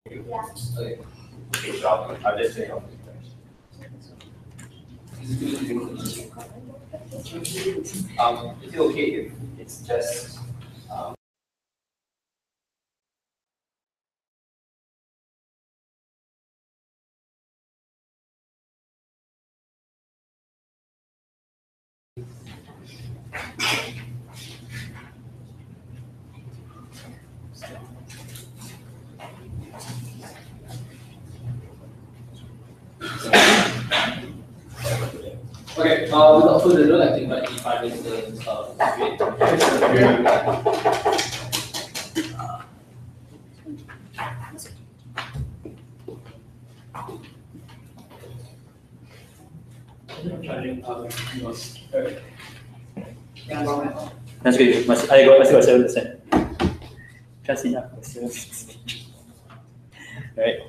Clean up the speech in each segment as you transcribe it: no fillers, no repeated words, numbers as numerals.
Yeah. Okay. Okay, so I'll just say is it okay if it's just Okay, without further ado, I think like 5 minutes That's good. I still got 7%. Just enough. Right.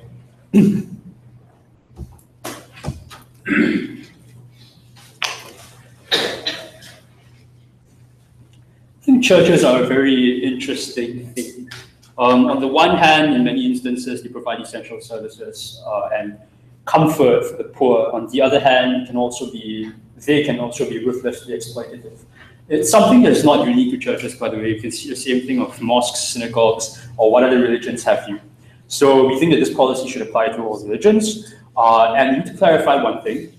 I think churches are a very interesting thing. On the one hand, in many instances, they provide essential services and comfort for the poor. On the other hand, they can also be ruthlessly exploitative. It's something that's not unique to churches, by the way. You can see the same thing of mosques, synagogues, or what other religions have you. So we think that this policy should apply to all religions. And we need to clarify one thing,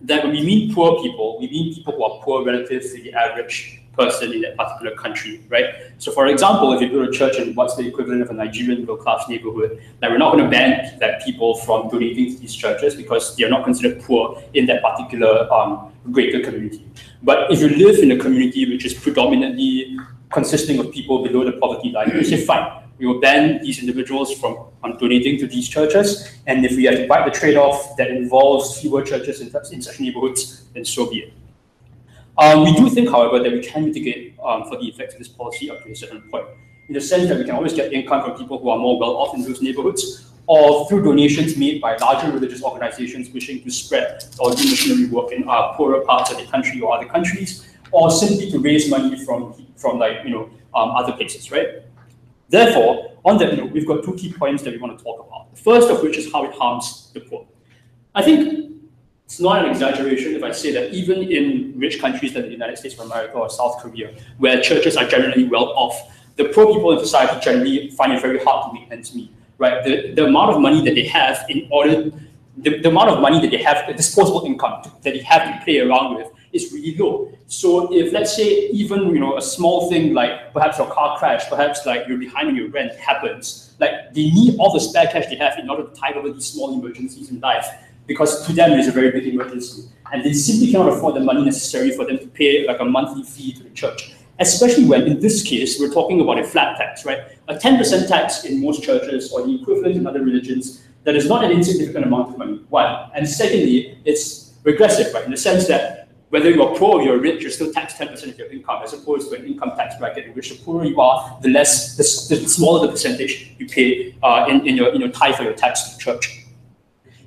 that when we mean poor people, we mean people who are poor relative to the average person in that particular country, right? So for example, if you go to church in what's the equivalent of a Nigerian middle-class neighborhood, now we're not going to ban people from donating to these churches because they are not considered poor in that particular greater community. But if you live in a community which is predominantly consisting of people below the poverty line, we say fine, we will ban these individuals from donating to these churches, and if we have to bite the trade-off that involves fewer churches in such neighborhoods, then so be it. We do think, however, that we can mitigate for the effects of this policy up to a certain point, in the sense that we can always get income from people who are more well-off in those neighborhoods, or through donations made by larger religious organizations wishing to spread or do missionary work in poorer parts of the country or other countries, or simply to raise money from other places, right? Therefore, on that note, we've got two key points that we want to talk about. The first of which is how it harms the poor. I think it's not an exaggeration if I say that even in rich countries like the United States of America or South Korea, where churches are generally well off, the poor people in society generally find it very hard to make ends meet, right? The amount of money that they have the amount of money that they have, the disposable income that they have to play around with is really low. So if, let's say, even a small thing like perhaps your car crash, perhaps like you're behind on your rent happens, like they need all the spare cash they have in order to tide over these small emergencies in life, because to them it is a very big emergency, and they simply cannot afford the money necessary for them to pay like a monthly fee to the church. Especially when, in this case, we're talking about a flat tax, right? A 10% tax in most churches, or the equivalent in other religions, that is not an insignificant amount of money, one. And secondly, it's regressive, right? In the sense that whether you're poor or you're rich, you're still taxed 10% of your income, as opposed to an income tax bracket in which the poorer you are, the smaller the percentage you pay in your tithe for your tax to the church.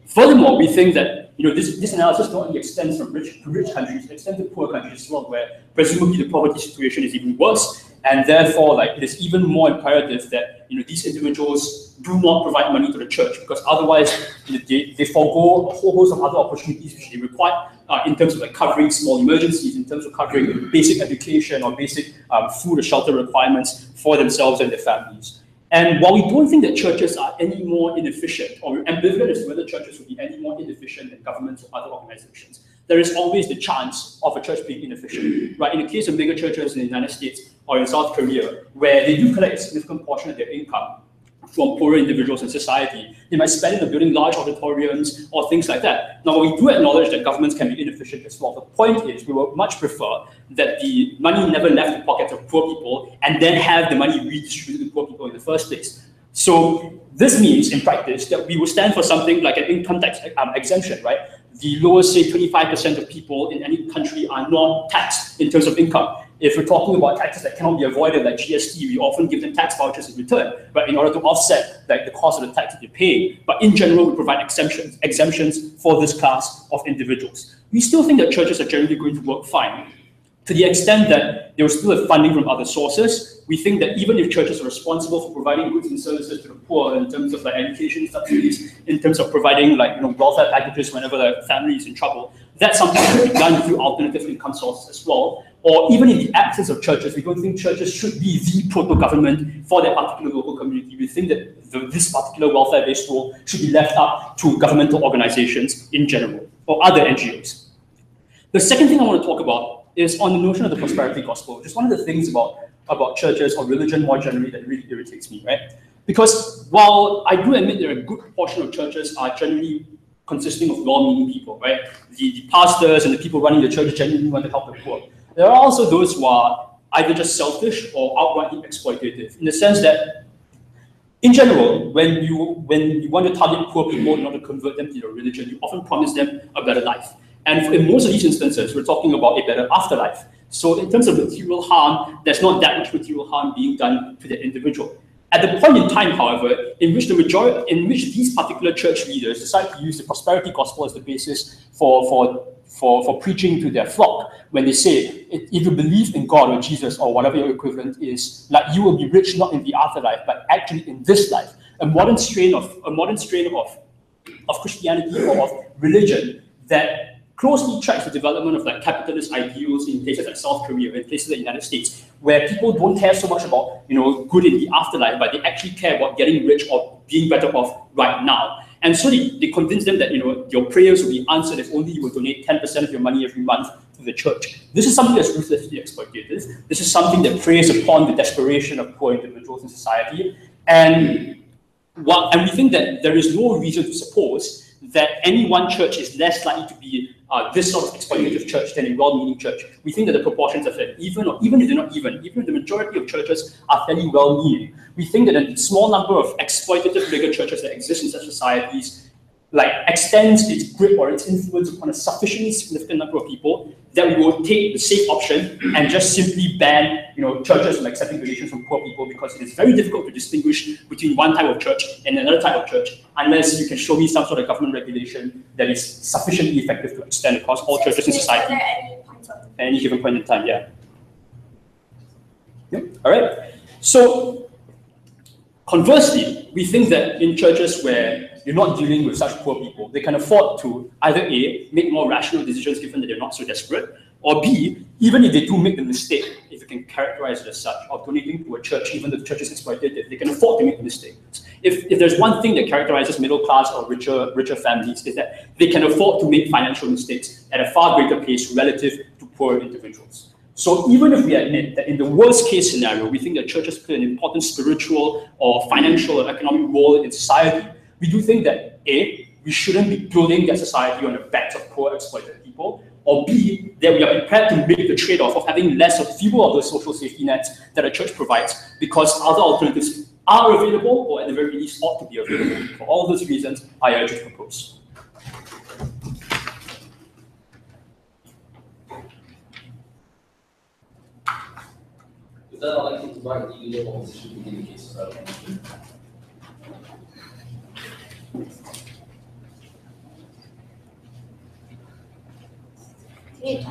Furthermore, we think that this analysis not only extends from rich to rich countries, it extends to poor countries as well, where presumably the poverty situation is even worse, and therefore, like, it is even more imperative that these individuals do not provide money to the church, because otherwise they forego a whole host of other opportunities which they require in terms of like covering small emergencies, in terms of covering basic education or basic food or shelter requirements for themselves and their families. And while we don't think that churches are any more inefficient, or we're ambivalent as to whether churches will be any more inefficient than governments or other organizations, there is always the chance of a church being inefficient, right? In the case of mega churches in the United States or in South Korea, where they do collect a significant portion of their income from poorer individuals in society, they might spend it on building large auditoriums or things like that. Now, we do acknowledge that governments can be inefficient as well. The point is, we would much prefer that the money never left the pockets of poor people and then have the money redistributed to poor people in the first place. So this means, in practice, that we will stand for something like an income tax exemption, right? The lowest, say, 25% of people in any country are not taxed in terms of income. If we're talking about taxes that cannot be avoided, like GST, we often give them tax vouchers in return, but in order to offset like the cost of the tax that they pay. But in general, we provide exemptions for this class of individuals. We still think that churches are generally going to work fine. To the extent that there was still a funding from other sources, we think that even if churches are responsible for providing goods and services to the poor in terms of like education subsidies, in terms of providing like welfare packages whenever the family is in trouble, that's something that should be done through alternative income sources as well. Or even in the absence of churches, we don't think churches should be the proto-government for that particular local community. We think that this particular welfare-based role should be left up to governmental organizations in general, or other NGOs. The second thing I want to talk about is on the notion of the prosperity gospel. Just one of the things about churches or religion more generally that really irritates me, right? Because while I do admit that a good portion of churches are generally consisting of well-meaning people, right? The pastors and the people running the church genuinely want to help the poor. There are also those who are either just selfish or outrightly exploitative, in the sense that, in general, when you want to target poor people in order to convert them to your religion, you often promise them a better life. And in most of these instances, we're talking about a better afterlife. So in terms of material harm, there's not that much material harm being done to the individual. At the point in time, however, in which these particular church leaders decide to use the prosperity gospel as the basis for preaching to their flock, when they say, if you believe in God or Jesus or whatever your equivalent is, like you will be rich not in the afterlife, but actually in this life. A modern strain of Christianity or of religion that closely tracks the development of like capitalist ideals in places like South Korea and places like the United States, where people don't care so much about good in the afterlife, but they actually care about getting rich or being better off right now. And so they convince them that your prayers will be answered if only you will donate 10% of your money every month to the church. This is something that's ruthlessly exploitative. This is something that preys upon the desperation of poor individuals in society. And we think that there is no reason to suppose that any one church is less likely to be this sort of exploitative church than a well-meaning church. We think that the proportions are fair, even if they're not even if the majority of churches are fairly well-meaning. We think that a small number of exploitative mega churches that exist in such societies extends its grip or its influence upon a sufficiently significant number of people that we will take the safe option and just simply ban churches from accepting donations from poor people, because it is very difficult to distinguish between one type of church and another type of church unless you can show me some sort of government regulation that is sufficiently effective to extend across all churches in society at any given point in time. Yeah. All right. So conversely, we think that in churches where you're not dealing with such poor people, they can afford to either A, make more rational decisions given that they're not so desperate, or B, even if they do make the mistake, if you can characterize it as such, of donating to a church, even though the church is exploitative, they can afford to make the mistake. If there's one thing that characterizes middle class or richer families, is that they can afford to make financial mistakes at a far greater pace relative to poor individuals. So even if we admit that in the worst case scenario, we think that churches play an important spiritual or financial or economic role in society, we do think that A, we shouldn't be building that society on the backs of poor exploited people, or B, that we are prepared to make the trade-off of having less of fewer of those social safety nets that a church provides, because other alternatives are available, or at the very least ought to be available. For all those reasons, I urge you to propose. With that, I'd like to invite the IIUM opposition to begin the case. Okay,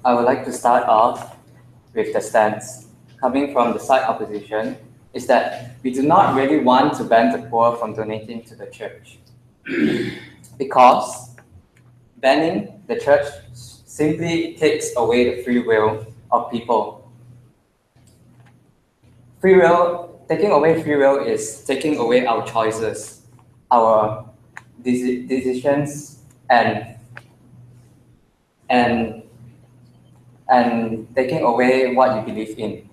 I would like to start off with the stance coming from the side opposition is that we do not really want to ban the poor from donating to the church because banning the church simply takes away the free will of people. Taking away free will is taking away our choices, our decisions, and taking away what you believe in.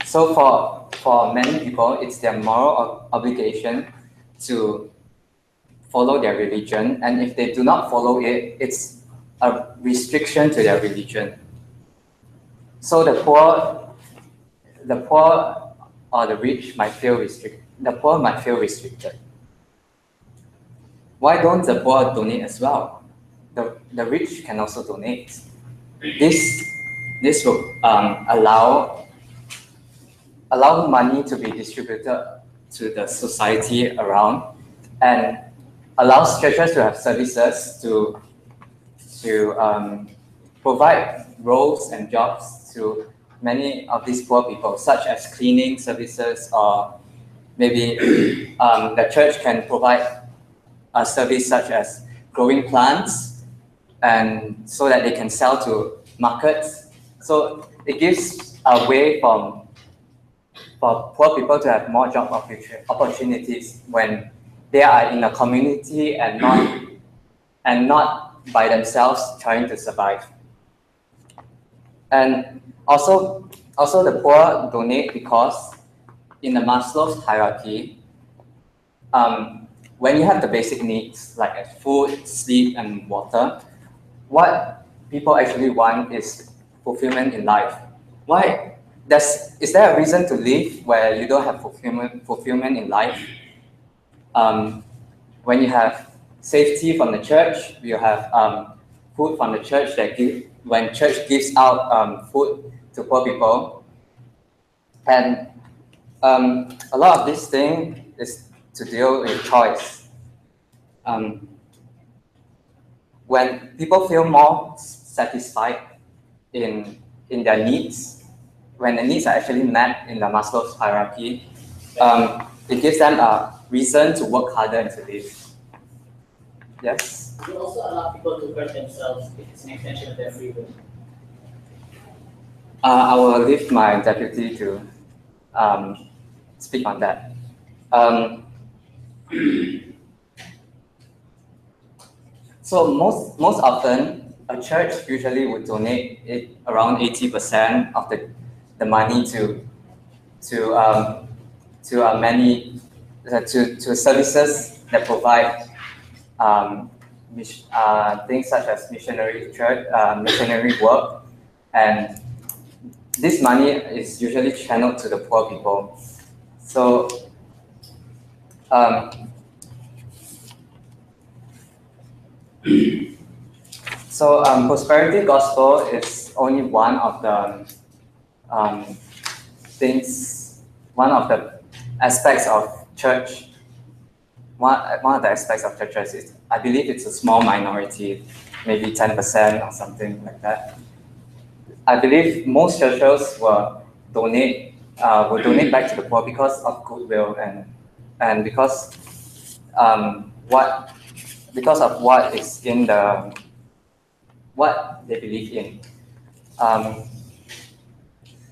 So for many people, it's their moral obligation to follow their religion, and if they do not follow it, it's a restriction to their religion. So the poor or the rich might feel restricted. The poor might feel restricted. Why don't the poor donate as well? The rich can also donate. This will allow money to be distributed to the society around, and allows churches to have services to provide roles and jobs to many of these poor people, such as cleaning services, or maybe the church can provide a service such as growing plants, and so that they can sell to markets. So it gives a way for poor people to have more job opportunities when they are in a community and not by themselves trying to survive. And also the poor donate because in the Maslow's hierarchy, when you have the basic needs like food, sleep, and water, what people actually want is fulfillment in life. Why? Is there a reason to live where you don't have fulfillment in life? When you have safety from the church, you have food from the church when church gives out food to poor people, and a lot of this thing is to deal with choice. When people feel more satisfied in their needs, when the needs are actually met in the Maslow's hierarchy, it gives them a reason to work harder and to live. Yes? It will also allow people to hurt themselves if it's an extension of their free will. I will leave my deputy to speak on that. So most often, a church usually would donate around 80% of the money to services that provide things such as missionary work, and this money is usually channeled to the poor people. So prosperity gospel is only one of the one of the aspects of church. One of the aspects of churches is, I believe it's a small minority, maybe 10% or something like that. I believe most churches will donate back to the poor because of goodwill and because of what is in what they believe in.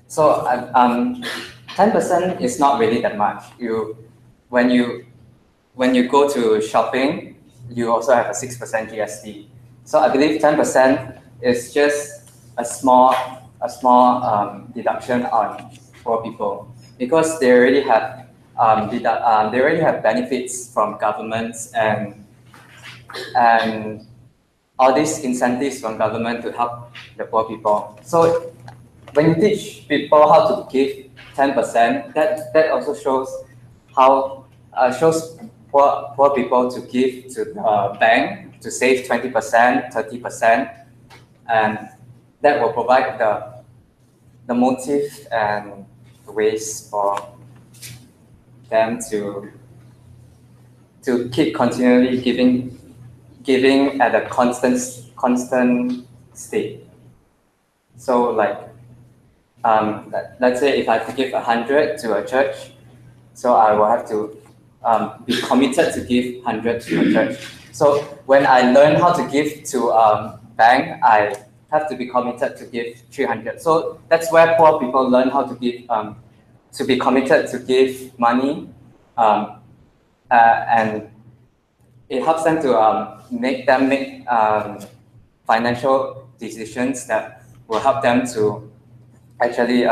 10% is not really that much. When you go to shopping, you also have a 6% GST. So I believe 10% is just a small deduction on poor people, because they already have benefits from governments and all these incentives from government to help the poor people. So when you teach people how to give 10%, that also shows how poor people to give to the bank to save 20%, 30%, and that will provide the motive and ways for them to keep continually giving at a constant state. So let's say if I have to give 100 to a church, so I will have to be committed to give 100 to a church. So when I learn how to give to a bank, I have to be committed to give 300. So that's where poor people learn how to give, to be committed to give money, and it helps them to make financial decisions that will help them to actually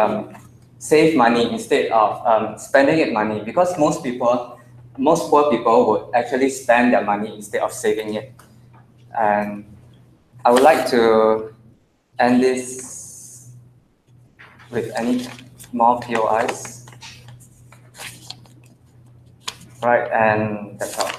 save money instead of spending it money, because most poor people would actually spend their money instead of saving it. And I would like to end this with any more POIs. Right, and that's all.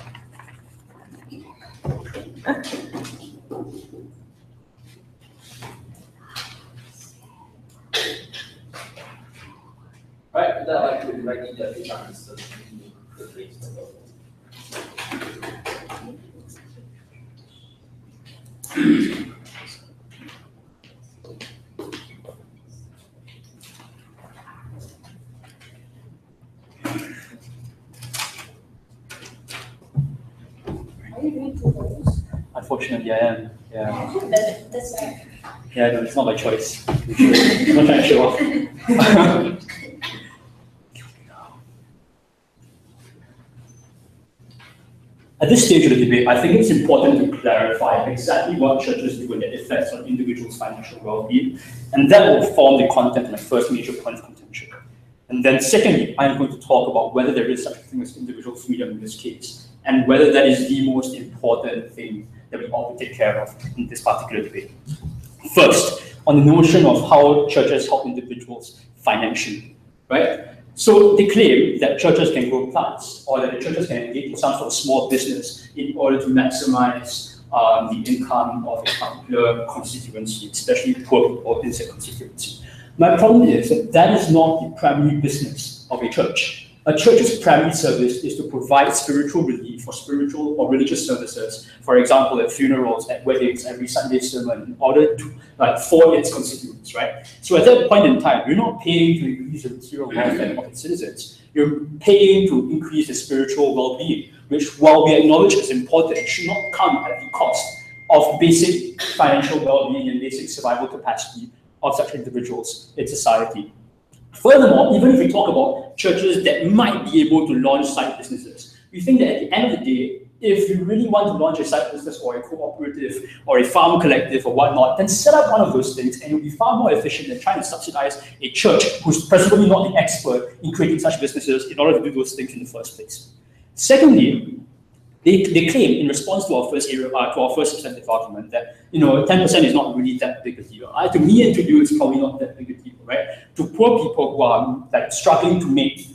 Right, that I could write in the chance of the place. Are you doing two those? Unfortunately, I am. Yeah. That's right. Yeah, no, it's not my choice. I'm not trying to show off. At this stage of the debate, I think it's important to clarify exactly what churches do and their effects on individuals' financial well-being, and that will form the content of my first major point of contention. And then secondly, I'm going to talk about whether there is such a thing as individual freedom in this case, and whether that is the most important thing that we ought to take care of in this particular debate. First, on the notion of how churches help individuals financially, right? So they claim that churches can grow plants, or that the churches can engage in some sort of small business in order to maximize the income of a particular constituency, especially poor people in said constituency. My problem is that that is not the primary business of a church. A church's primary service is to provide spiritual relief for spiritual or religious services, for example, at funerals, at weddings, every Sunday sermon, in order to, for its constituents, right? So at that point in time, you're not paying to increase the material welfare of its citizens. You're paying to increase the spiritual well-being, which, while we acknowledge is important, should not come at the cost of basic financial well-being and basic survival capacity of such individuals in society. Furthermore, even if we talk about churches that might be able to launch side businesses, we think that at the end of the day, if you really want to launch a side business or a cooperative or a farm collective or whatnot, then set up one of those things and you'll be far more efficient than trying to subsidize a church who's presumably not the expert in creating such businesses in order to do those things in the first place. Secondly, they claim in response to our first substantive argument that 10% is not really that big a deal. To me and to you, it's probably not that big a deal, right? To poor people who are struggling to make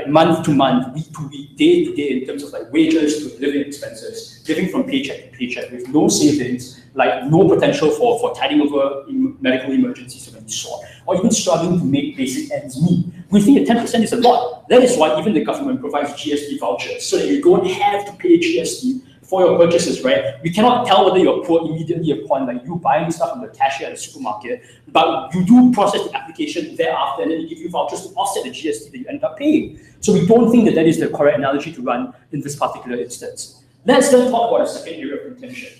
month to month, week to week, day to day in terms of wages to living expenses, living from paycheck to paycheck with no savings, no potential for tiding over medical emergencies of any sort, or even struggling to make basic ends meet. We think that 10% is a lot. That is why even the government provides GST vouchers so that you don't have to pay GST for your purchases, right? We cannot tell whether you're poor immediately upon you buying stuff from the cashier at the supermarket, but you do process the application thereafter and then they give you vouchers to offset the GST that you end up paying. So we don't think that that is the correct analogy to run in this particular instance. Let's then talk about a second area of contention,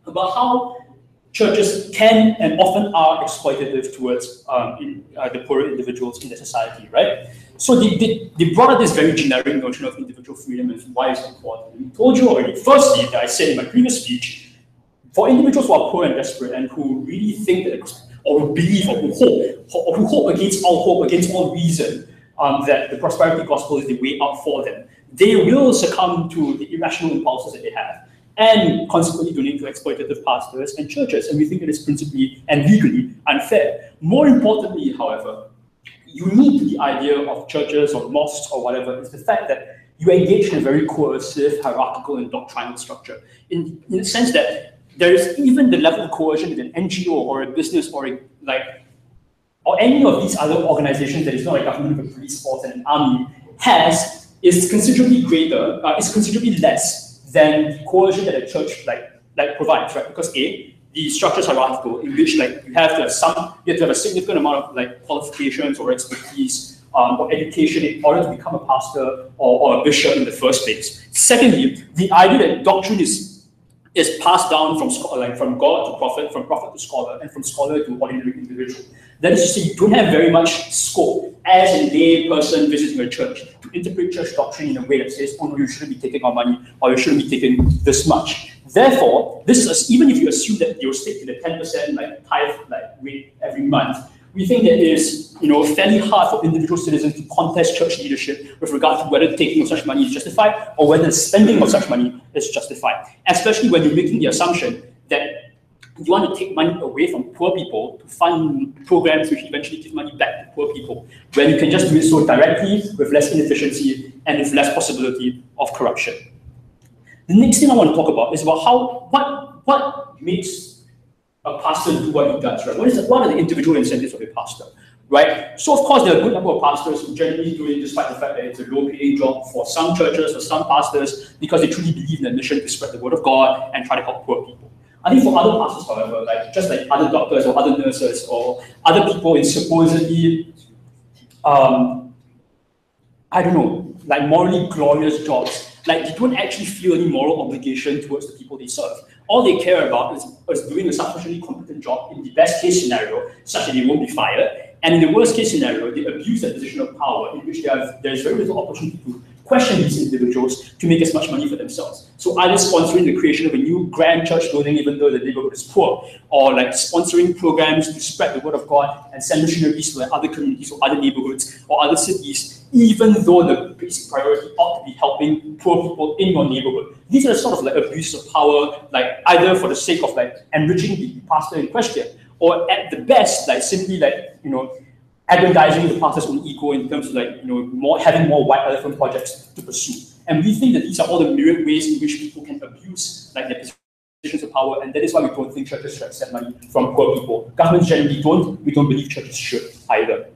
about how churches can and often are exploitative towards the poorer individuals in the society, right? So they brought up this very generic notion of individual freedom and why it's important. And we told you already, firstly, that I said in my previous speech, for individuals who are poor and desperate and who really think that, or who believe, or who hope against all reason, that the prosperity gospel is the way out for them, they will succumb to the irrational impulses that they have, and consequently donate to exploitative pastors and churches. And we think it is principally and legally unfair. More importantly, however, unique to the idea of churches or mosques or whatever is the fact that you engage in a very coercive, hierarchical, and doctrinal structure. In the sense that there is even the level of coercion that an NGO or a business or any of these other organizations that is not a government, a police force, and an army has is considerably greater, is considerably less than the coercion that a church provides, right? Because the structures are hierarchical, in which you have to have a significant amount of qualifications or expertise or education in order to become a pastor or a bishop in the first place. Secondly, the idea that doctrine is passed down from God to prophet, from prophet to scholar, and from scholar to ordinary individual. That is to say, you don't have very much scope as a lay person visiting a church to interpret church doctrine in a way that says, oh no, you shouldn't be taking our money, or you shouldn't be taking this much. Therefore, this is even if you assume that you'll stick to the 10% tithe rate every month, we think that it is fairly hard for individual citizens to contest church leadership with regard to whether the taking of such money is justified or whether the spending of such money is justified, especially when you're making the assumption that you want to take money away from poor people to fund programs which eventually give money back to poor people, where you can just do it so directly with less inefficiency and with less possibility of corruption. The next thing I want to talk about is about what makes a pastor do what he does, right? What are the individual incentives of a pastor, right? So of course there are a good number of pastors who generally do it despite the fact that it's a low-paying job for some churches or some pastors because they truly believe in the mission to spread the word of God and try to help poor people. I think for other pastors, however, just like other doctors or other nurses or other people in supposedly, I don't know, like morally glorious jobs, like they don't actually feel any moral obligation towards the people they serve. All they care about is doing a sufficiently competent job in the best case scenario, such that they won't be fired. And in the worst case scenario, they abuse their position of power in which there's very little opportunity to question these individuals to make as much money for themselves. So either sponsoring the creation of a new grand church building even though the neighborhood is poor, or like sponsoring programs to spread the word of God and send missionaries to like other communities or other neighborhoods or other cities, even though the basic priority ought to be helping poor people in your neighborhood. These are sort of like abuse of power, like either for the sake of like enriching the pastor in question, or at the best, like simply like, you know, aggrandizing the pastor's own ego in terms of like, you know, having more white elephant projects to pursue. And we think that these are all the myriad ways in which people can abuse like their positions of power, and that is why we don't think churches should accept money from poor people. Governments generally don't. We don't believe churches should either.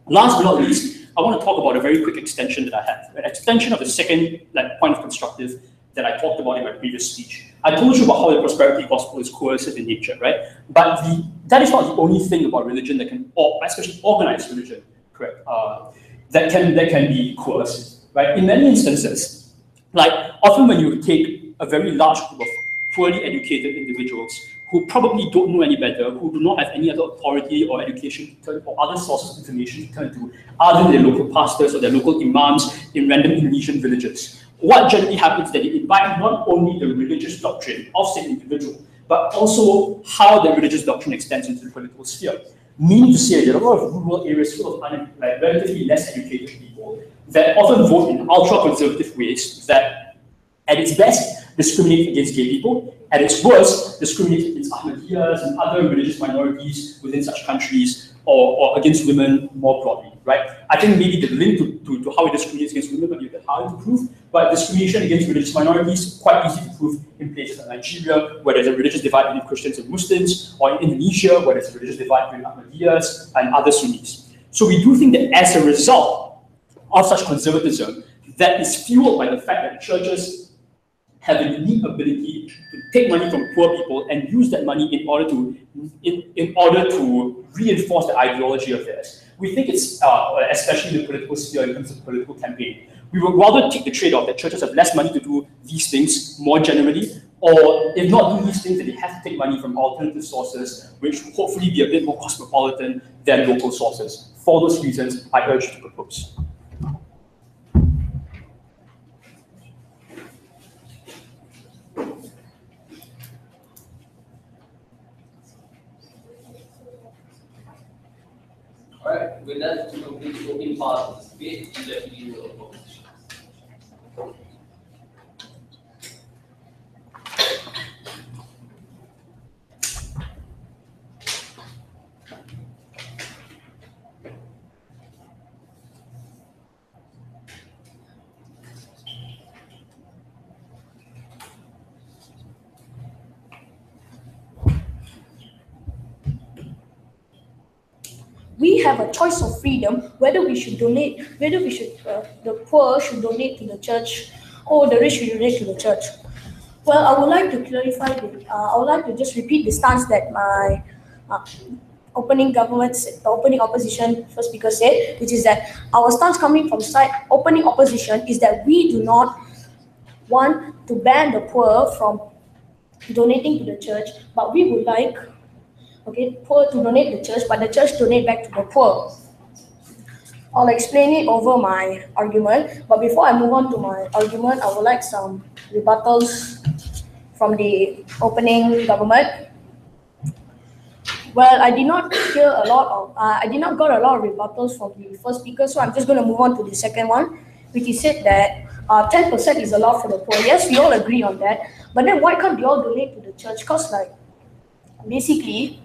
Last but not least, I want to talk about a very quick extension that I have, an extension of the second like point of constructive that I talked about in my previous speech. I told you about how the prosperity gospel is coercive in nature, right? But that is not the only thing about religion that can, especially organized religion, correct? That can be coercive, right? In many instances, like often when you take a very large group of poorly educated individuals who probably don't know any better, who do not have any other authority or education to turn, or other sources of information to turn to, other than their local pastors or their local imams in random Indonesian villages. What generally happens is that they invite not only the religious doctrine of said individual, but also how the religious doctrine extends into the political sphere. Meaning to say that a lot of rural areas full of like relatively less educated people that often vote in ultra-conservative ways that, at its best, discriminate against gay people, at its worst, discriminate against Ahmadiyas and other religious minorities within such countries, or against women more broadly, right? I think maybe the link to how it discriminates against women might be a bit harder to prove, but discrimination against religious minorities quite easy to prove in places like Nigeria, where there's a religious divide between Christians and Muslims, or in Indonesia, where there's a religious divide between Ahmadiyas and other Sunnis. So we do think that as a result of such conservatism, that is fueled by the fact that churches have a unique ability to take money from poor people and use that money in order to reinforce the ideology of theirs. We think it's, especially in the political sphere in terms of political campaigning, we would rather take the trade-off that churches have less money to do these things more generally, or if not do these things, then they have to take money from alternative sources, which will hopefully be a bit more cosmopolitan than local sources. For those reasons, I urge you to propose. Alright, with that, to complete the opening part of this debate, we definitely will oppose. We have a choice of freedom whether we should donate, the poor should donate to the church or the rich should donate to the church. Well, I would like to clarify, I would like to just repeat the stance that my opening opposition first speaker said, which is that our stance coming from side opening opposition is that we do not want to ban the poor from donating to the church, but we would like poor to donate to the church, but the church donate back to the poor. I'll explain it over my argument, but before I move on to my argument, I would like some rebuttals from the opening government. Well, I did not get a lot of rebuttals from the first speaker, so I'm just going to move on to the second one, which is said that 10% is allowed for the poor. Yes, we all agree on that, but then why can't they all donate to the church? Because like, basically,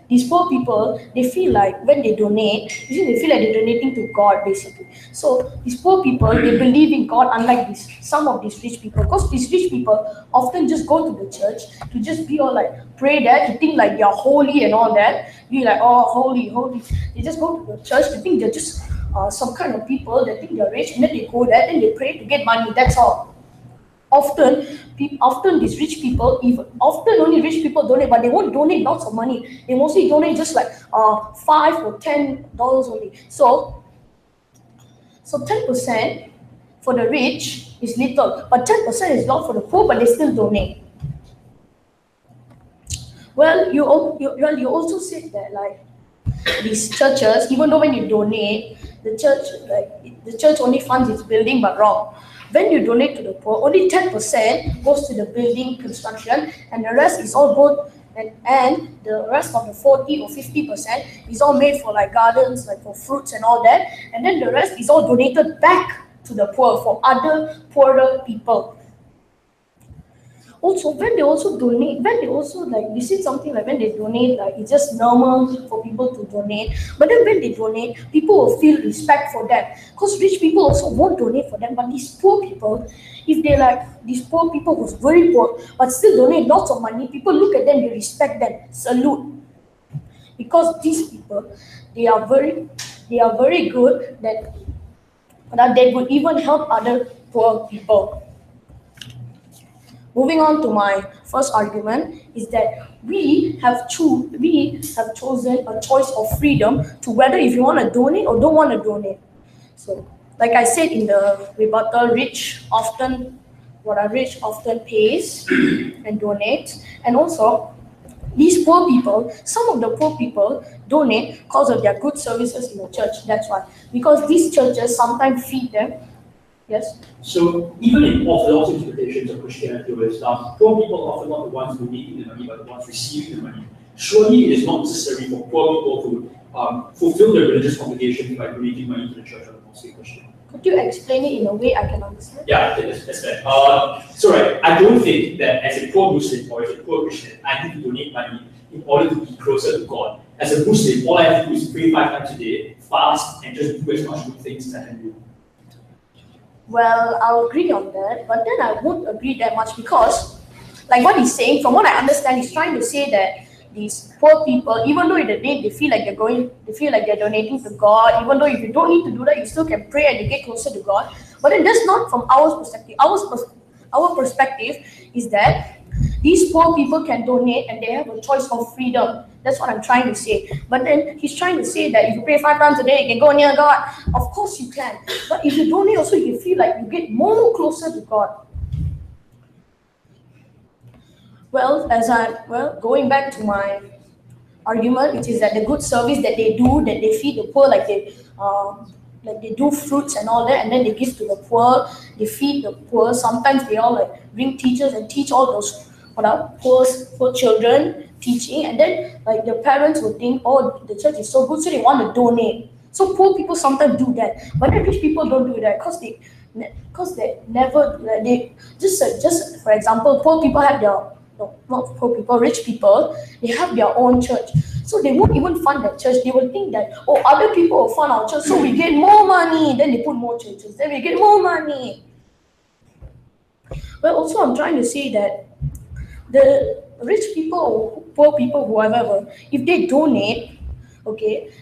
these poor people, they feel like when they donate, they feel like they're donating to God, basically. So these poor people, they believe in God, unlike some of these rich people. Because these rich people often just go to the church to just be all like, pray that, to think like they're holy and all that. Be like, oh, holy, holy. They just go to the church to think they're just some kind of people that think they're rich, and then they go there and they pray to get money, that's all. Often these rich people, even often only rich people donate, but they won't donate lots of money. They mostly donate just like $5 or $10 only. So 10% for the rich is little, but 10% is lot for the poor, but they still donate. Well, you also said that like these churches, even though when you donate, the church only funds its building, but wrong. When you donate to the poor, only 10% goes to the building construction, and the rest is all good. And the rest of the 40 or 50% is all made for like gardens, like for fruits and all that. And then the rest is all donated back to the poor for other poorer people. Also, when they you see something like when they donate, like it's just normal for people to donate. But then when they donate, people will feel respect for them. Because rich people also won't donate for them. But these poor people, if they like these poor people who's very poor but still donate lots of money, people look at them, they respect them, salute. Because these people, they are very good that they would even help other poor people. Moving on to my first argument is that we have chosen a choice of freedom to whether if you want to donate or don't want to donate. So, like I said in the rebuttal, rich often pays and donates, and also these poor people, some of the poor people donate because of their good services in the church. That's why, because these churches sometimes feed them. Yes. So even in orthodox interpretations of Christianity or Islam, poor people are often not the ones donating the money, but the ones receiving the money. Surely it is not necessary for poor people to fulfill their religious obligations by donating money to the church or the mostly Christian. Could you explain it in a way I can understand? Yeah, that's fair. So right, I don't think that as a poor Muslim or as a poor Christian, I need to donate money in order to be closer to God. As a Muslim, all I have to do is pray 5 times a day, fast, and just do as much good things as I can do. Well, I'll agree on that, but then I won't agree that much because, like what he's saying, from what I understand, he's trying to say that these poor people, even though they feel like they're donating to God, even though if you don't need to do that, you still can pray and you get closer to God. But then that's not from our perspective. Our perspective is that these poor people can donate and they have a choice of freedom. That's what I'm trying to say. But then he's trying to say that if you pray 5 times a day, you can go near God. Of course you can. But if you donate also, you feel like you get more closer to God. Well, going back to my argument, which is that the good service that they do, that they feed the poor, like they do fruits and all that, and then they give to the poor, they feed the poor. Sometimes they all like bring teachers and teach all those poor children teaching, and then like the parents would think, oh, the church is so good, so they want to donate. So poor people sometimes do that, but then rich people don't do that because just for example, poor people have not poor people, rich people, they have their own church. So they won't even fund that church. They will think that, oh, other people will fund our church, so we get more money. Then they put more churches. Then we get more money. But also I'm trying to say that the rich people or poor people, whoever, if they donate, okay,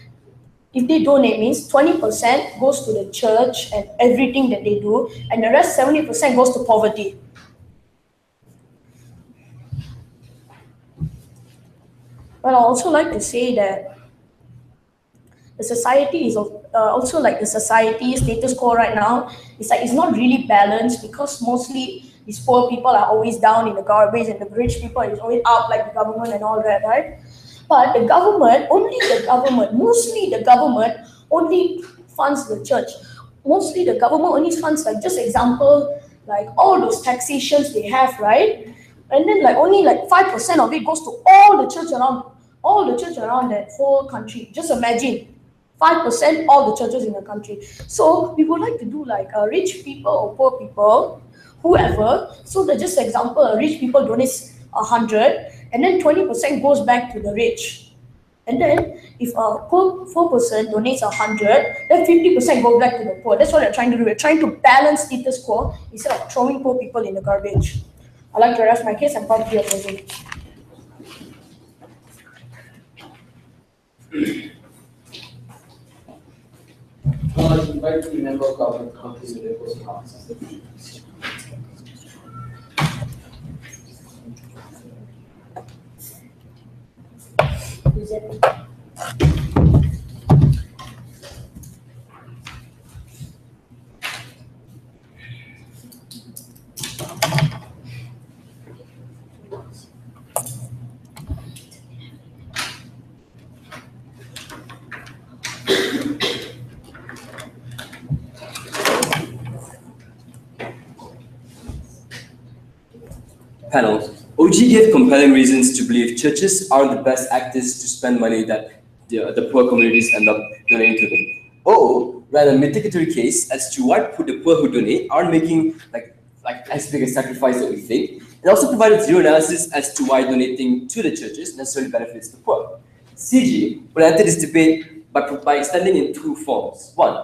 if they donate means 20% goes to the church and everything that they do, and the rest 70% goes to poverty. But I also like to say that the society is also like the society status quo right now. It's not really balanced because mostly these poor people are always down in the garbage and the rich people is always up like the government and all that, right? But mostly the government only funds the church. Mostly the government only funds, like just example, like all those taxations they have, right? And then like only like 5% of it goes to all the church around that whole country. Just imagine, 5% all the churches in the country. So we would like to do like rich people or poor people, whoever. So that just example, rich people donates 100, and then 20% goes back to the rich. And then if a poor person donates 100, then 50% goes back to the poor. That's what we're trying to do. We're trying to balance status quo instead of throwing poor people in the garbage. I'd like to rest my case and probably opposing. I invite the member of government to continue their closing answers. Panel, OG gave compelling reasons to believe churches are the best actors to spend money that the poor communities end up donating to them. O ran a mitigatory case as to why the poor who donate aren't making like as big a sacrifice that we think, and also provided zero analysis as to why donating to the churches necessarily benefits the poor. CG will enter this debate by extending in two forms. One,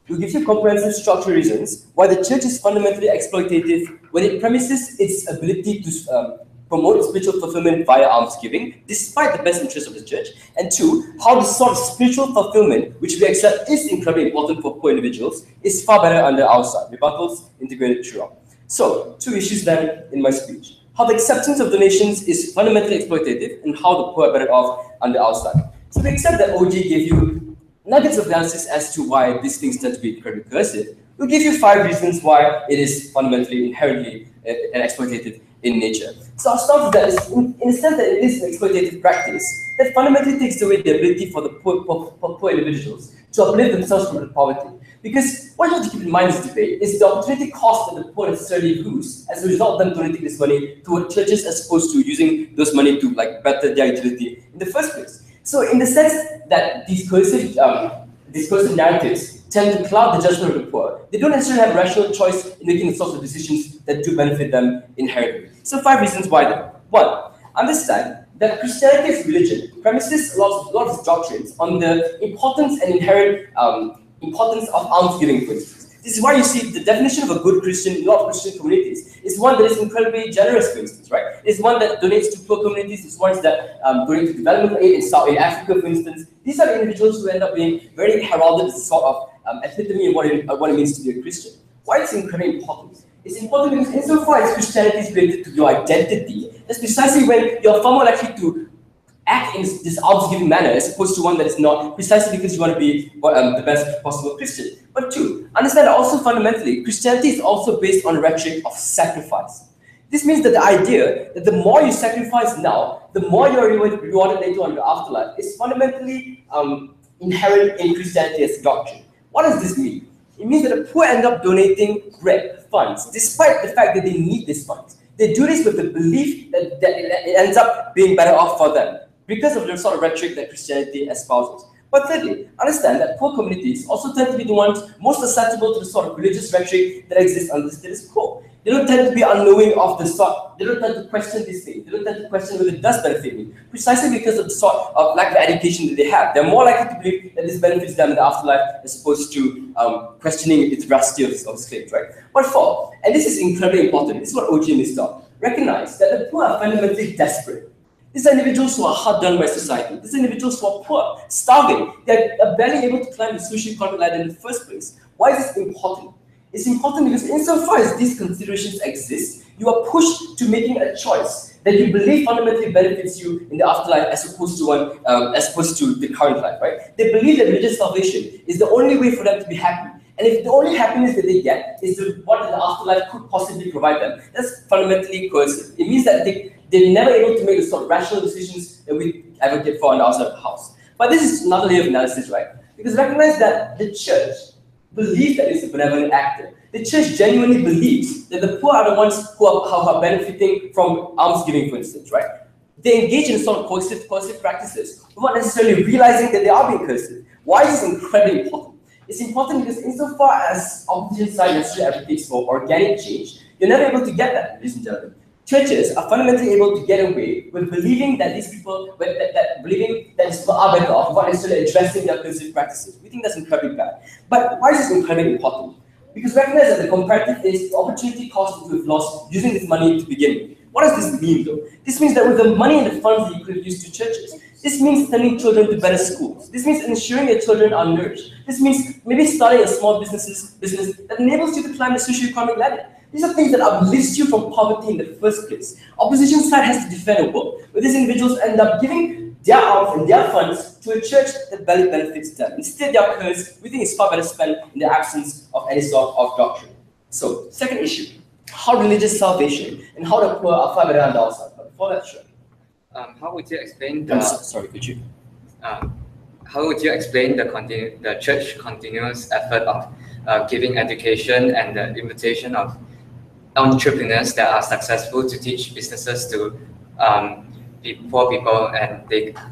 we'll give you comprehensive structural reasons why the church is fundamentally exploitative when it premises its ability to promote spiritual fulfillment via almsgiving, despite the best interests of the church. And two, how the sort of spiritual fulfillment, which we accept is incredibly important for poor individuals, is far better under our side. Rebuttals integrated throughout. So, two issues then in my speech. How the acceptance of donations is fundamentally exploitative, and how the poor are better off under our side. So we accept that OG gave you nuggets of analysis as to why these things tend to be incredibly recursive. We'll give you 5 reasons why it is fundamentally, inherently exploitative in nature. So I'll start with that. In the sense that it is an exploitative practice that fundamentally takes away the ability for the poor individuals to uplift themselves from poverty. Because what you have to keep in mind in this debate is the opportunity cost that the poor necessarily lose as a result of them donating this money toward churches as opposed to using those money to better their utility in the first place. So in the sense that these coercive narratives tend to cloud the judgment of the poor, they don't necessarily have a rational choice in making the sorts of decisions that do benefit them inherently. So 5 reasons why then. 1, understand that Christianity as religion premises a lot of its doctrines on the importance and inherent importance of almsgiving, for instance. This is why you see the definition of a good Christian in a lot of Christian communities is one that is incredibly generous, for instance, right? It's one that donates to poor communities, it's ones that donate to development aid in Africa, for instance. These are the individuals who end up being very heralded as a sort of epitome of what it means to be a Christian. Why is it incredibly important? It's important because insofar as Christianity is related to your identity, that's precisely when you're far more likely to act in this almsgiving manner as opposed to one that is not, precisely because you want to be the best possible Christian. But 2, understand that also fundamentally, Christianity is also based on a rhetoric of sacrifice. This means that the idea that the more you sacrifice now, the more you're rewarded later on in the afterlife is fundamentally inherent in Christianity as a doctrine. What does this mean? It means that the poor end up donating bread, funds, despite the fact that they need these funds. They do this with the belief that it ends up being better off for them, because of the sort of rhetoric that Christianity espouses. But thirdly, understand that poor communities also tend to be the ones most susceptible to the sort of religious rhetoric that exists under the status quo. They don't tend to be unknowing of the sort, they don't tend to question these things, they don't tend to question whether it does benefit me, precisely because of the sort of lack of education that they have. They're more likely to believe that this benefits them in the afterlife as opposed to questioning the veracity of this claim, right? But 4, and this is incredibly important, this is what OG missed out, recognize that the poor are fundamentally desperate. These are individuals who are hard done by society. These are individuals who are poor, starving. They're barely able to climb the socio-economic ladder in the first place. Why is this important? It's important because insofar as these considerations exist, you are pushed to making a choice that you believe fundamentally benefits you in the afterlife as opposed to the current life, right? They believe that religious salvation is the only way for them to be happy. And if the only happiness that they get is what the afterlife could possibly provide them, that's fundamentally coercive. It means that they're never able to make the sort of rational decisions that we advocate for on the outside of the house. But this is another layer of analysis, right? Because recognize that the church believes that it's a benevolent actor. The church genuinely believes that the poor are the ones who are benefiting from almsgiving, for instance, right? They engage in sort of coercive practices without necessarily realizing that they are being coercive. Why is this incredibly important? It's important because insofar as opposition side necessarily advocates for organic change, you're never able to get that, ladies and gentlemen. churches are fundamentally able to get away with believing that these people, believing that it's are better off, not necessarily addressing their conservative practices. We think that's incredibly bad. But why is this incredibly important? Because recognize that the comparative is the opportunity cost that we've lost using this money to begin with. What does this mean though? This means that with the money and the funds that you could have used to churches, this means sending children to better schools. This means ensuring your children are nourished. This means maybe starting a small business that enables you to climb the socio-economic ladder. These are things that uplift you from poverty in the first place. Opposition side has to defend a world where these individuals end up giving their arms and their funds to a church that barely benefits them. Instead, their curse, we think, is far better spent in the absence of any sort of doctrine. So, second issue, how religious salvation and how the poor are far better on the outside. But before that, sure. How would you explain Sorry, could you? How would you explain the church continuous effort of giving education and the invitation of entrepreneurs that are successful to teach businesses to poor people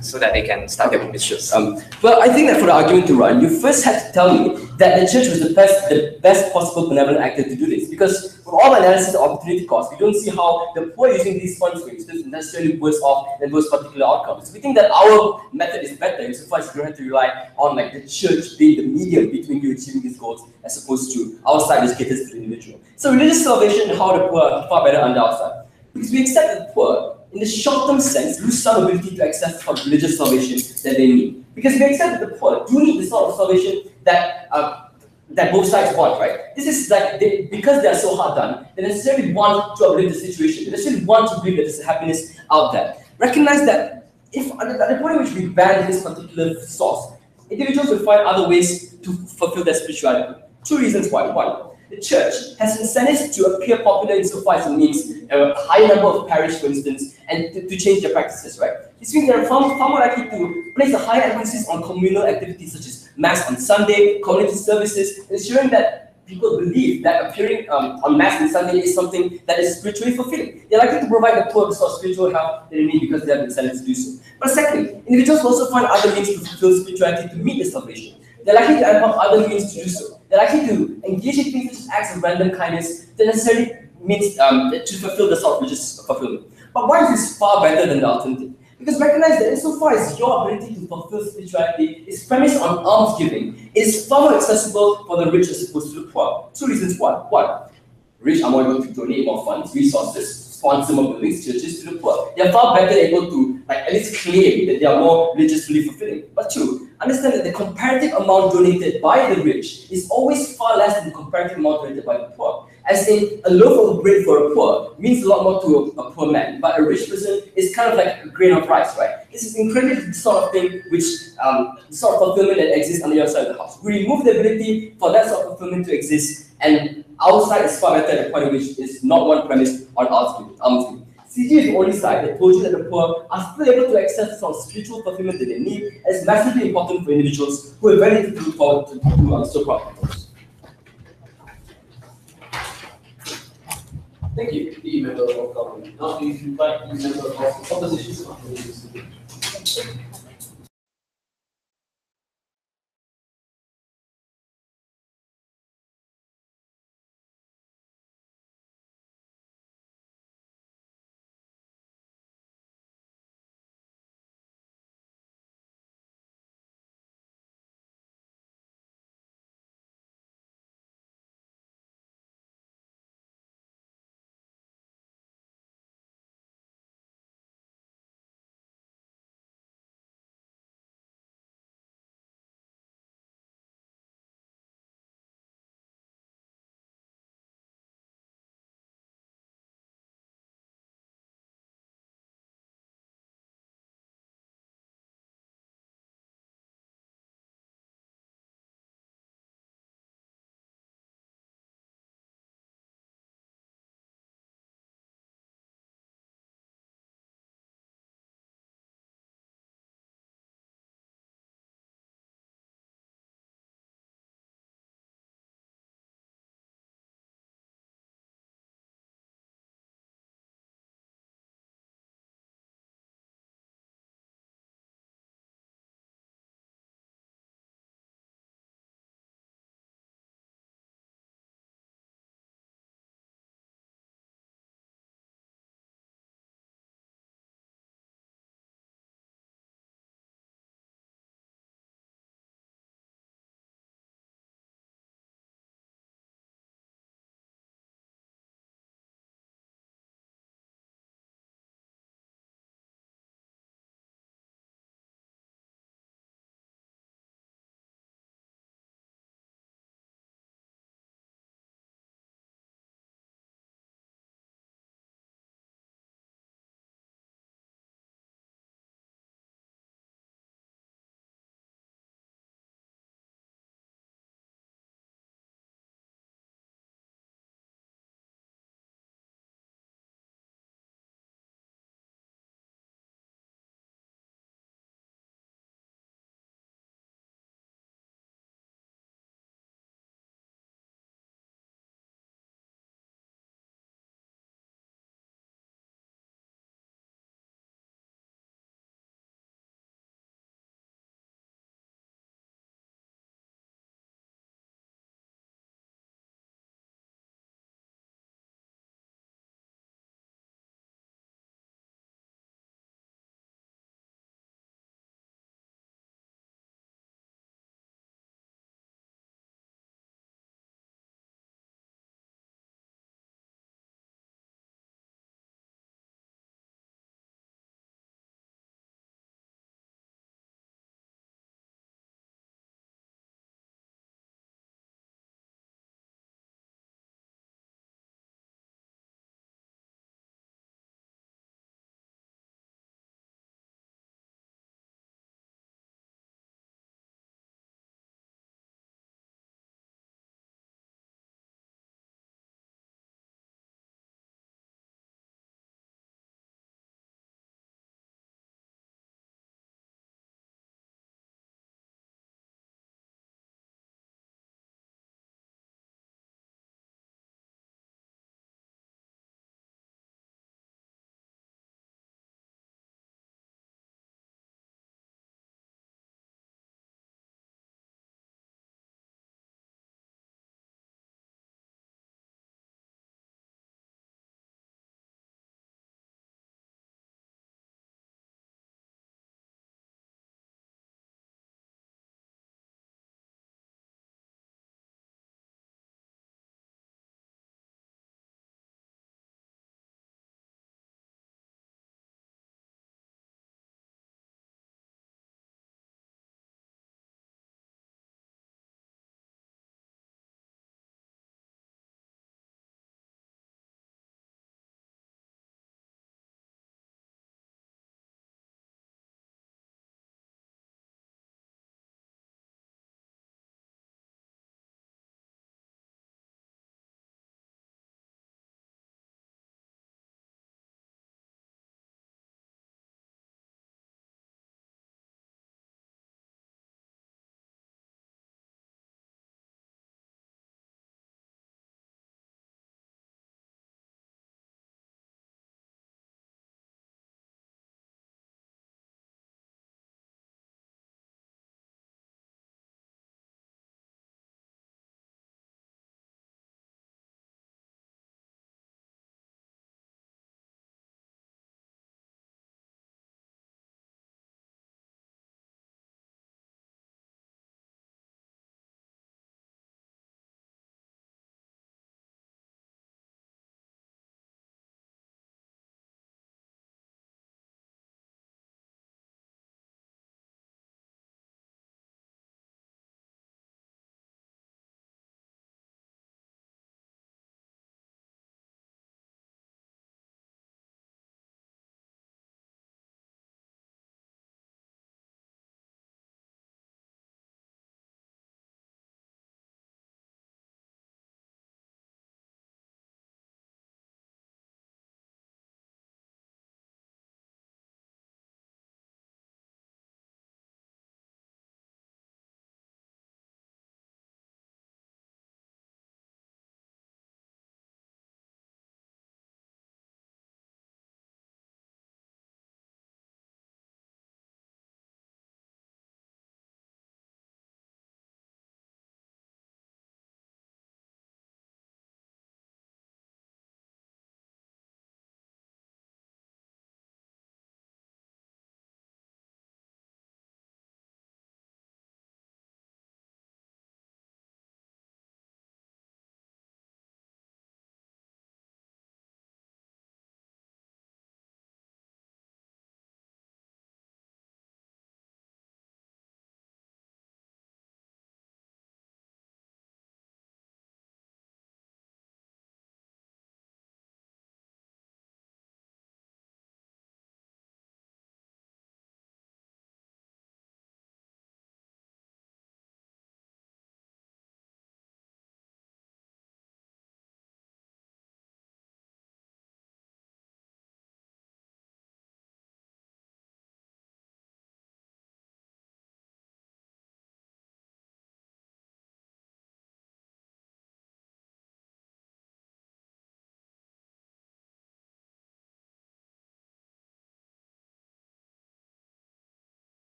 so that they can start their own business? Well, I think that for the argument to run, you first had to tell me that the church was the best possible benevolent actor to do this. Because with all my analysis of opportunity cost, we don't see how the poor using these funds for instance is necessarily worse off than those particular outcomes. We think that our method is better insofar as you don't have to rely on like the church being the medium between you achieving these goals as opposed to our side which caters to the individual. So religious salvation and how the poor are far better on the outside. Because we accept that the poor, in the short-term sense, lose some ability to access the religious salvation that they need. Because we accept that the poor do need the sort of salvation that both sides want, right? This is like, because they are so hard done, they necessarily want to uplift the situation. They necessarily want to believe that there's happiness out there. Recognize that if at the point in which we ban this particular source, individuals will find other ways to fulfill their spirituality. Two reasons why. One, the church has incentives to appear popular insofar as it means a high number of parish, for instance, and to change their practices, right? This means they're far more likely to place a higher emphasis on communal activities such as Mass on Sunday, community services, ensuring that people believe that appearing on Mass on Sunday is something that is spiritually fulfilling. They're likely to provide the poor the sort of spiritual help they need because they have incentives to do so. But secondly, individuals will also find other means to fulfill spirituality to meet their salvation. They're likely to adopt other means to do so. They're likely to engage in things such as acts of random kindness that necessarily means to fulfill the sort of religious fulfillment. But why is this far better than the alternative? Because recognize that insofar as your ability to fulfill spirituality is premised on alms giving, it is far more accessible for the rich as opposed to the poor. Two reasons why. One, rich are more able to donate more funds, resources, sponsor more buildings, churches to the poor. They are far better able to at least claim that they are more religiously fulfilling. But two, understand that the comparative amount donated by the rich is always far less than the comparative amount donated by the poor. As in, a loaf of bread for a poor means a lot more to a poor man, but a rich person is kind of like a grain of rice, right? This is incredibly the sort of thing which, the sort of fulfillment that exists on the other side of the house. We remove the ability for that sort of fulfillment to exist, and outside is far better at the point at which is not one premise on alms giving. CG is the only side that told you that the poor are still able to access some spiritual fulfillment that they need, and it's massively important for individuals who are very little to look forward to so-called. Thank you, the member of government. Now please invite the member of opposition.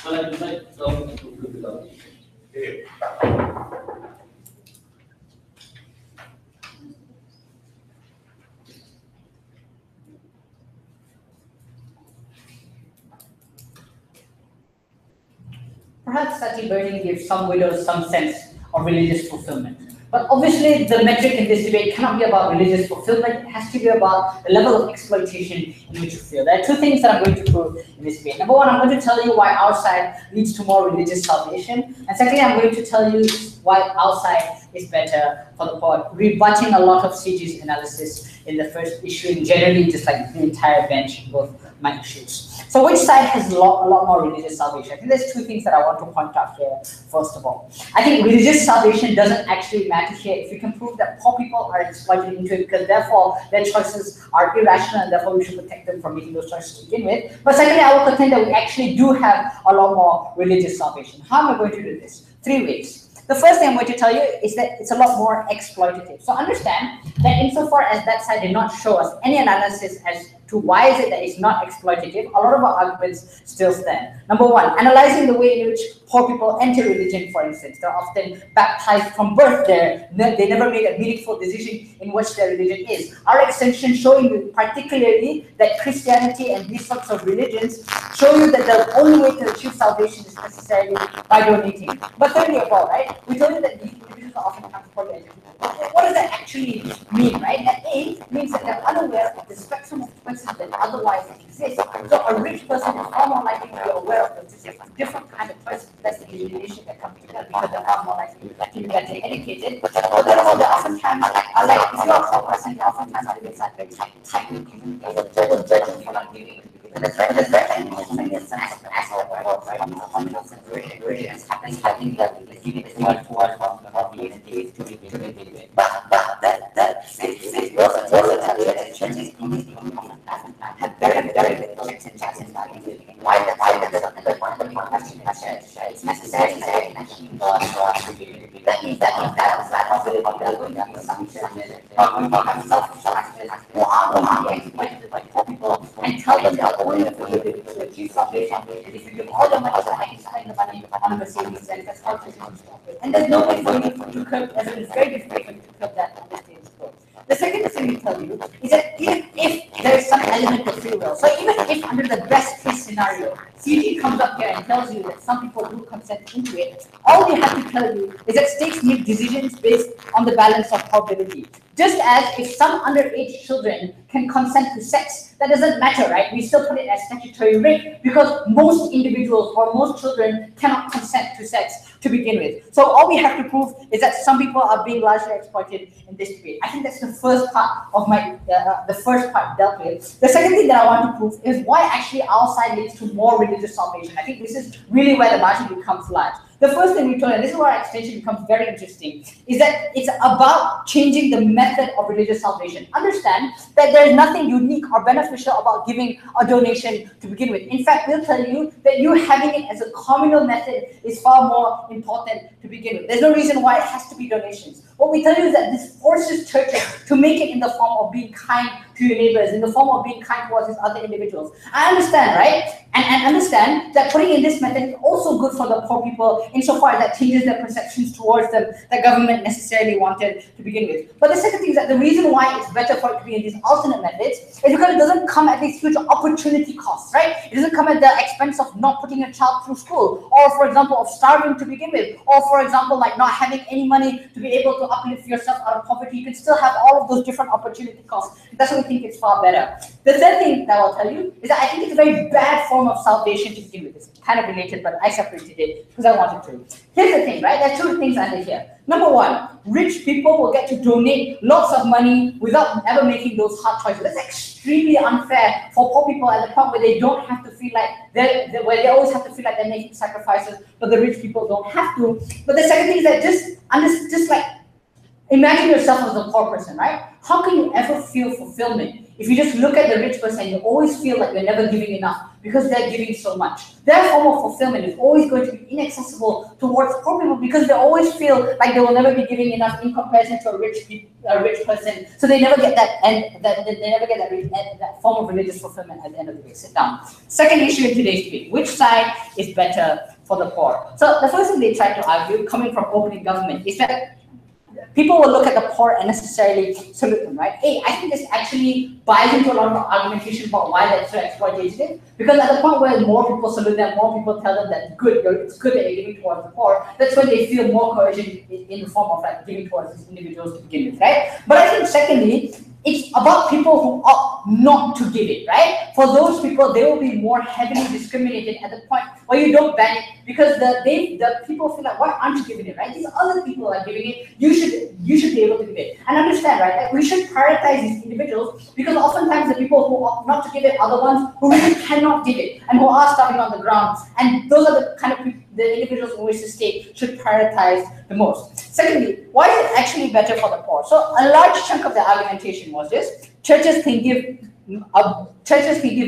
So like it's like Perhaps study burning gives some widows some sense of religious fulfillment. But obviously, the metric in this debate cannot be about religious fulfillment. It has to be about the level of exploitation in which you feel. There are two things that I'm going to prove in this debate. Number one, I'm going to tell you why our side leads to more religious salvation. And secondly, I'm going to tell you why our side is better for the poor, rebutting a lot of CG's analysis in the first issue, and generally just like the entire bench, both my issues. So which side has a lot more religious salvation? I think there's two things that I want to point out here, first of all. I think religious salvation doesn't actually matter here if you can prove that poor people are exploited into it, because therefore their choices are irrational and therefore we should protect them from making those choices to begin with. But secondly, I will contend that we actually do have a lot more religious salvation. How am I going to do this? 3 ways. The first thing I'm going to tell you is that it's a lot more exploitative. So understand that insofar as that side did not show us any analysis as to why is it that it's not exploitative, a lot of our arguments still stand. Number one, analyzing the way in which poor people enter religion, for instance. They're often baptized from birth. They never made a meaningful decision in which their religion is. Our extension showing you particularly that Christianity and these sorts of religions show you that the only way to achieve salvation is necessarily by donating. But thirdly of all, right, we told you that these individuals are often poorly educated. What does that actually mean, right? That A means that they're unaware of the spectrum of choices that otherwise exist. So a rich person is far more likely to be aware of the different kind of choices. That's the alienation that comes together, because they're far more likely to be better educated. But therefore, they oftentimes are like, if you're a poor person, you oftentimes are living inside very tight communities for not giving. That's right. That's right. And tell them that only to achieve salvation is if you give all the money to spend the money on a Mercedes and that's how to stop it. And there's no way for you to curb, as it is very difficult for you to curb that on the status quo. The second thing we tell you is that even if there is some element of free will, so even if under the best case scenario, CG comes up here and tells you that some people do consent into it, all they have to tell you is that states make decisions based on the balance of probability. Just as if some underage children can consent to sex, that doesn't matter, right? We still put it as statutory rape because most individuals or most children cannot consent to sex to begin with. So all we have to prove is that some people are being largely exploited in this debate. I think that's the first part of my, the first part dealt with. The second thing that I want to prove is why actually our side leads to more religious salvation. I think this is really where the margin becomes large. The first thing we told, and this is where our extension becomes very interesting, is that it's about changing the method of religious salvation. Understand that there's nothing unique or beneficial about giving a donation to begin with. In fact, we'll tell you that you having it as a communal method is far more important to begin with. There's no reason why it has to be donations. What we tell you is that this forces churches to make it in the form of being kind to your neighbors, in the form of being kind towards these other individuals. I understand, right? And understand that putting in this method is also good for the poor people insofar as that changes their perceptions towards them that government necessarily wanted to begin with. But the second thing is that the reason why it's better for it to be in these alternate methods is because it doesn't come at these huge opportunity costs, right? It doesn't come at the expense of not putting a child through school, or for example, of starving to begin with, or for example, like not having any money to be able to uplift yourself out of poverty. You can still have all of those different opportunity costs. That's why we think it's far better. The third thing that I'll tell you is that I think it's a very bad form of salvation to begin with. It's kind of related, but I separated it because I wanted to. Here's the thing, right? There's two things under here. Number one, rich people will get to donate lots of money without ever making those hard choices. That's extremely unfair for poor people at the point where they don't have to feel like where they always have to feel like they're making sacrifices, but the rich people don't have to. But the second thing is that just like imagine yourself as a poor person, right? How can you ever feel fulfillment if you just look at the rich person, you always feel like you're never giving enough because they're giving so much. Their form of fulfillment is always going to be inaccessible towards poor people because they always feel like they will never be giving enough in comparison to a rich person. So they never get that, and they never get that form of religious fulfillment at the end of the day. Sit down. Second issue in today's debate: which side is better for the poor? So the first thing they try to argue, coming from opening government, is that people will look at the poor and necessarily salute them, right? Hey, I think this actually buys into a lot of argumentation about why that's so exploitative. Because at the point where more people salute them, more people tell them that it's good that you're giving towards the poor, that's when they feel more coercion in the form of like giving towards these individuals to begin with, right? But I think secondly, it's about people who opt not to give it, right? For those people, they will be more heavily discriminated at the point where you don't ban it because the people feel like, why aren't you giving it, right? These other people are giving it. You should be able to give it. And understand, right? That we should prioritize these individuals because oftentimes the people who opt not to give it are the ones who really cannot give it and who are starving on the ground. And those are the kind of people, the individuals in which the state should prioritize the most. Secondly, why is it actually better for the poor? So a large chunk of the argumentation was this: churches can give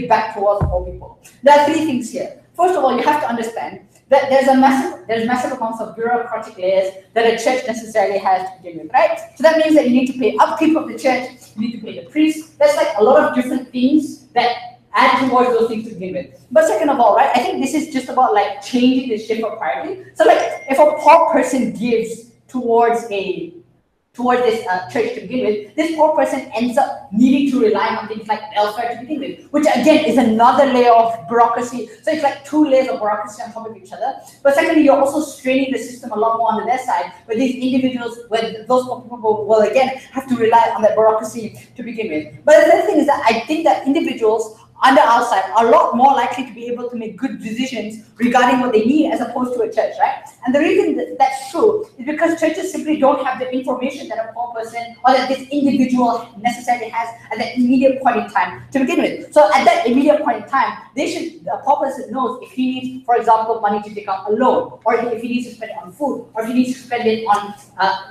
back towards poor people. There are three things here. First of all, you have to understand that there's massive amounts of bureaucratic layers that a church necessarily has to begin with, right? So that means that you need to pay upkeep of the church, you need to pay the priest. There's like a lot of different things that add towards those things to begin with. But second of all, right, I think this is just about like changing the shift of priority. So like if a poor person gives towards this church to begin with, this poor person ends up needing to rely on things like welfare to begin with, which again is another layer of bureaucracy. So it's like two layers of bureaucracy on top of each other. But secondly, you're also straining the system a lot more on their side, where these individuals, where those poor people will again have to rely on that bureaucracy to begin with. But the other thing is that I think that individuals under our side are a lot more likely to be able to make good decisions regarding what they need as opposed to a church, right? And the reason that that's true is because churches simply don't have the information that a poor person or that this individual necessarily has at that immediate point in time to begin with. So at that immediate point in time, a poor person knows if he needs, for example, money to take out a loan, or if he needs to spend it on food, or if he needs to spend it on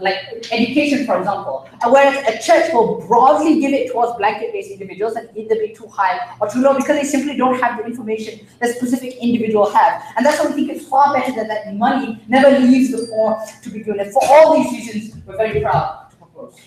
like education, for example. Whereas a church will broadly give it towards blanket-based individuals and either be too high or too low because they simply don't have the information that specific individual have. And that's why we think it's far better that money never leaves the poor to begin with. For all these reasons, we're very proud to propose.